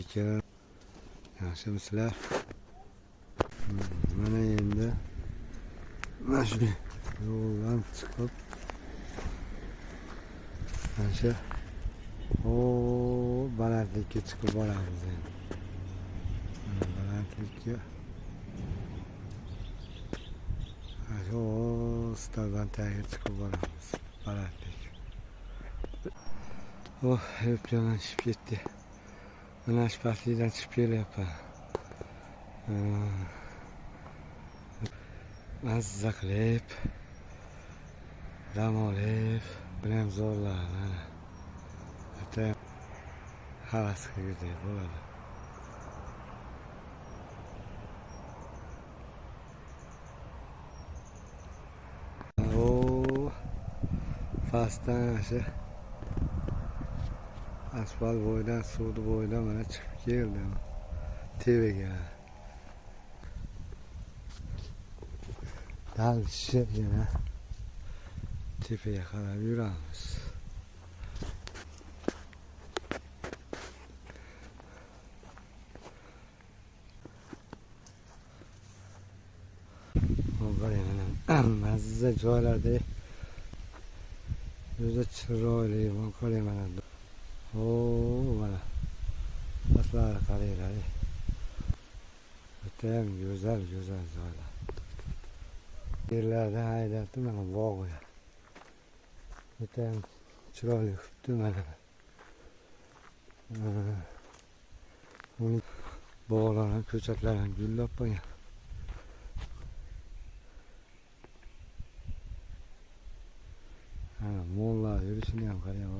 ekan. Yaxshimisizlar? Mana endi mana shu yo'ldan chiqib mana shu balandlikka chiqib boramiz endi. Balandlikka shu stoldan tagiga chiqib boramiz. Balandlik. Yaplanishib ketdi. Mana shu pastlikdan chiqib kelyapman. Mazza qilib, dam olib, bilan zo'rlar. Mana havas qilgudek bo'ladi. Pastdan shu asfalt bo'yidan, suvni bo'yidan mana chiqib keldim. Tevaga. Dal yana tepaga qarab yuramiz. Mazza joylarda juda chiroyli qarang mana. Mana pastlarga qaranglar. Judayam go'zal joylar. Yerlardan haydabdi mana bog'ga. Judayam chiroyli qilibdi mana. Bog'lar ham, ko'chatlar ham gullab qo'ygan. Mollar yurishini ham qarang.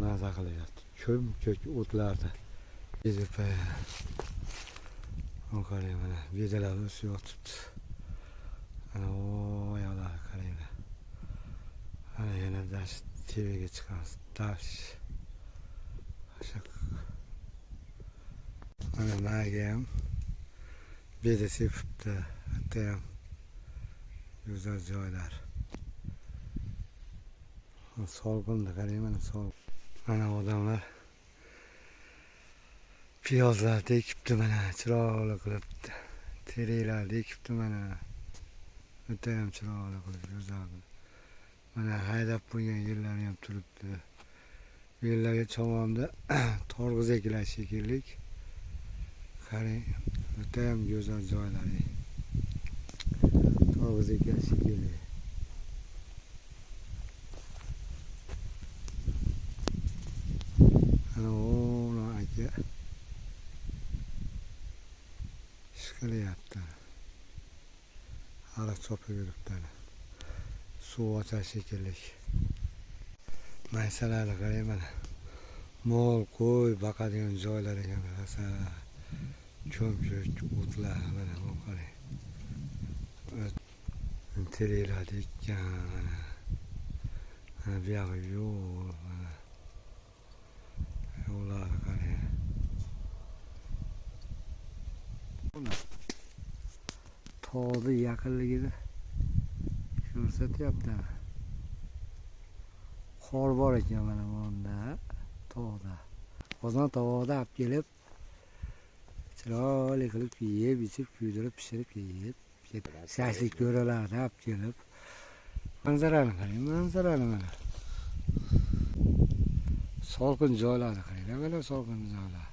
Maza qilyapti. Ko'm-ko'k o'tlarda ezib qarang mana bedalar o'sib yotibdi. Ana oyoqlar qaranglar. Ana yana dash tevaga chiqamiz. Dash. Mana nariga ham beda sepibdi. Hatto ham go'zal joylar. Solqinda qarang mana sol. Mana odamlar piyozlar ekibdi mana, chiroyli qilib. Tereklar ekibdi mana. Judayam chiroyli qilib, go'zal. Mana haydab qo'ygan yerlar ham turibdi. Bu yerlarga chavonda torg'iz ekilar shekilli. Qarang, judayam go'zal joylar. Torg'iz ekilar shekilli. Ishqilyapti. Hali chopib yuribdi. Suv ochar shekilli. Maysalarni qarang mana. Mol, qo'y boqadigan joylar ekan qarasa. Ko'm-ko'k o'tlar mana bu qarang. Tereklar ekkan mana. Mana bu yog'i yo'l mana. Yo'llar qarang. Tog'ni yaqinligini ko'rsatyapti. Qor bor ekan mana bunda, tog'da. Qozon tovog'ida olib kelib, chiroyli qilib yeb, ichib, kuydirib, pishirib yeb, shashlik ko'ralarni olib kelib, manzarani qarang, manzarani mana. So'lqin joylarni qarang, mana so'lqin joylar.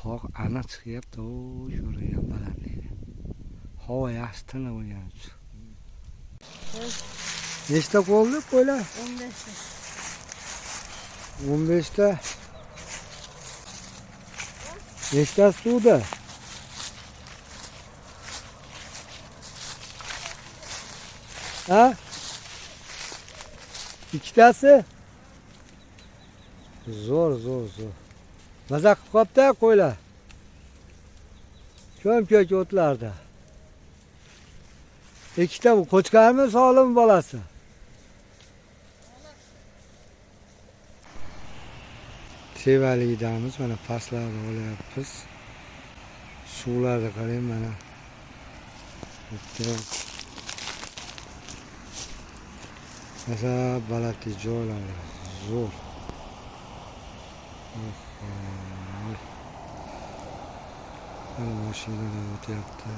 Tog' aniq chiqyapti, ko'rgan balandlikda. Havo yaxshi tiniq bo'lgan uchun. Nechta qoldi qo'ylar? 15 ta. 15 ta. Nechta suvda? Ha? Ikkitasi? Zo'r. Maza qilib qopti qo'ylar. Ko'm-ko'k o'tlarda. Ikkita bu qo'chqarmi, solim bolasi? Tevalikdamiz, mana pastlarni olyapmiz. Suvlarni qarang mana. Mesela balandlik joylari zo'r. Mana mashinalar o'tyapti.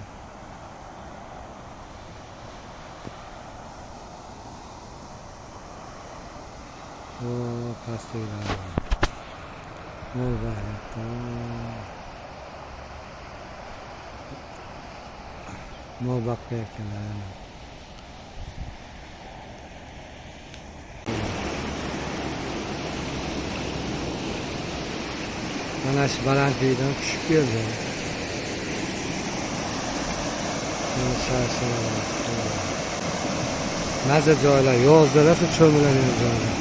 O pastdagilar mo'l boqyapti. Mo'l boqayotganlar. Mana shu balandlikdan tushib keldi. Maza joylar, yozda rosa cho'miladigan joylar.